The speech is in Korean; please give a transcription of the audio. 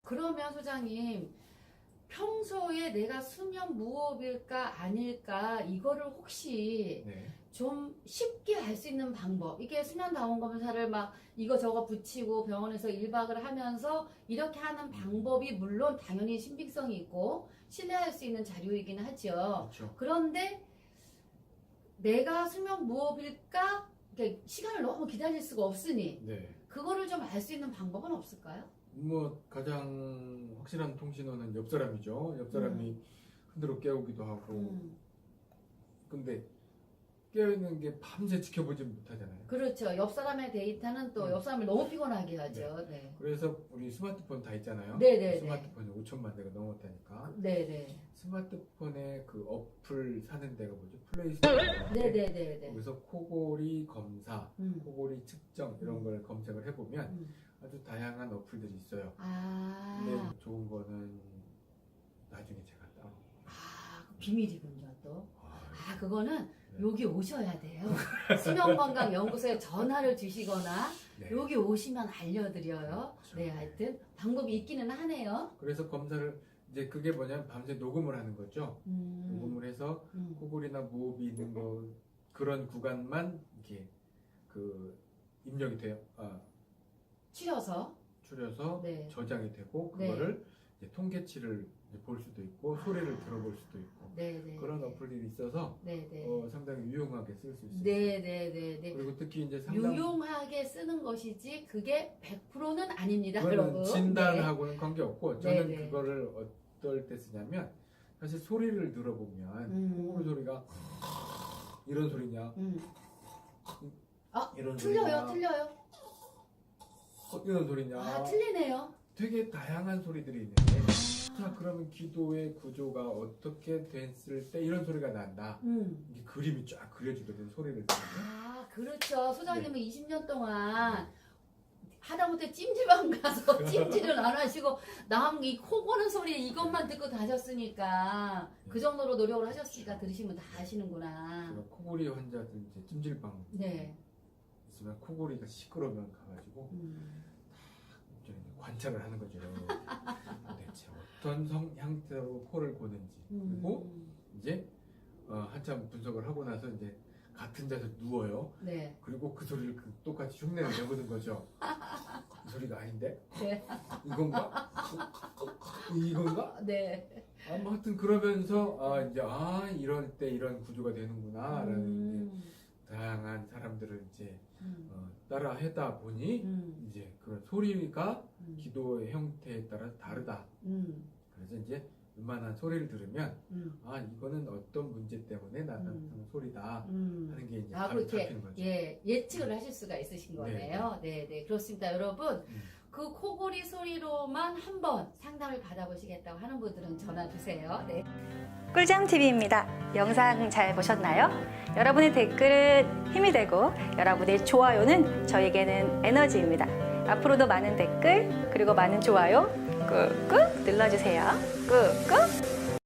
그러면 소장님, 평소에 내가 수면 무호흡일까 아닐까 이거를 혹시 네. 좀 쉽게 알 수 있는 방법, 이게 수면 다원 검사를 막 이거 저거 붙이고 병원에서 1박을 하면서 이렇게 하는 방법이 물론 당연히 신빙성이 있고 신뢰할 수 있는 자료이긴 하죠. 그렇죠. 그런데 내가 수면 무호흡일까? 이렇게 시간을 너무 기다릴 수가 없으니 네. 그거를 좀 알 수 있는 방법은 없을까요? 뭐 가장 확실한 통신원은 옆 사람이죠. 옆 사람이 흔들어 깨우기도 하고. 음. 근데 깨어있는 게 밤새 지켜보지 못하잖아요. 그렇죠. 옆 사람의 데이터는 또 옆 사람을 너무 피곤하게 하죠. 네. 그래서 우리 스마트폰 다 있잖아요. 네네네. 스마트폰이 5천만 대가 넘었다니까. 네네. 스마트폰에 그 어플 사는 데가 뭐죠? 플레이스토어. 네네네네. 거기서 코골이 검사, 음. 코골이 측정 이런 걸 검색을 해보면 아주 다양한 어플들이 있어요. 아. 근데 좋은 거는 나중에 제가 따로. 아, 비밀이군요, 또. 아, 아, 그거는 네. 여기 오셔야 돼요. 수면건강연구소에 전화를 주시거나 네. 여기 오시면 알려드려요. 그렇죠. 네, 하여튼 방법이 있기는 하네요. 그래서 검사를 이제 그게 뭐냐면 밤새 녹음을 하는 거죠. 녹음을 해서 코골이나 무호흡이 있는 거 그런 구간만 이렇게 그 입력이 돼요. 추려서. 추려서 네. 저장이 되고 네. 그거를 이제 통계치를 이제 볼 수도 있고 소리를 들어볼 수도 있고 네네. 그런 어플들이 있어서 네네. 상당히 유용하게 쓸 수 있어요. 네네네네. 그리고 특히 이제 상담 유용하게 쓰는 것이지 그게 100%는 아닙니다, 그거는 여러분. 진단하고는 관계없고 저는 네네. 그거를 어떨 때 쓰냐면 사실 소리를 들어보면 코골이 소리가 이런 소리냐 아, 이런 틀려요, 소리냐 틀려요. 이런 소리냐 아, 틀리네요. 되게 다양한 소리들이 있는데 자 그러면 기도의 구조가 어떻게 됐을 때 이런 소리가 난다. 이게 그림이 쫙 그려지거든요. 소리를 들으면. 아, 그렇죠. 소장님은 네. 20년 동안 하다못해 찜질방 가서 찜질을 안 하시고 남 이 코 고는 소리 이것만 듣고 다셨으니까 그 정도로 노력을 하셨으니까 들으시면 다 아시는구나. 제가 코골이 환자들 이제 찜질방 네. 있으면 코골이가 시끄러우면 가가지고 이제 관찰을 하는 거죠. 대체 어떤 형태로 코를 고는지 그리고 이제 한참 분석을 하고 나서 이제 같은 자세 누워요. 네. 그리고 그 소리를 똑같이 흉내를 내보는 거죠. 이 소리가 아닌데? 네. 이건가? 이건가? 네. 뭐 하여튼 그러면서 이제 이럴 때 이런 구조가 되는구나라는 이제 다양한 사람들을 이제 따라 하다 보니 이제 그런 소리가 기도의 형태에 따라 다르다. 그래서 이제 웬만한 소리를 들으면 이거는 어떤 문제 때문에 나타나는 소리다 하는 게 이제 감이 그렇게 잡히는 거죠. 예측을 하실 수가 있으신 거네요. 네, 그렇습니다, 여러분. 그 코골이 소리로만 한번 상담을 받아보시겠다고 하는 분들은 전화 주세요. 네. 꿀잠TV입니다. 영상 잘 보셨나요? 여러분의 댓글은 힘이 되고 여러분의 좋아요는 저에게는 에너지입니다. 앞으로도 많은 댓글 그리고 많은 좋아요 꾹꾹 눌러주세요. 꾹꾹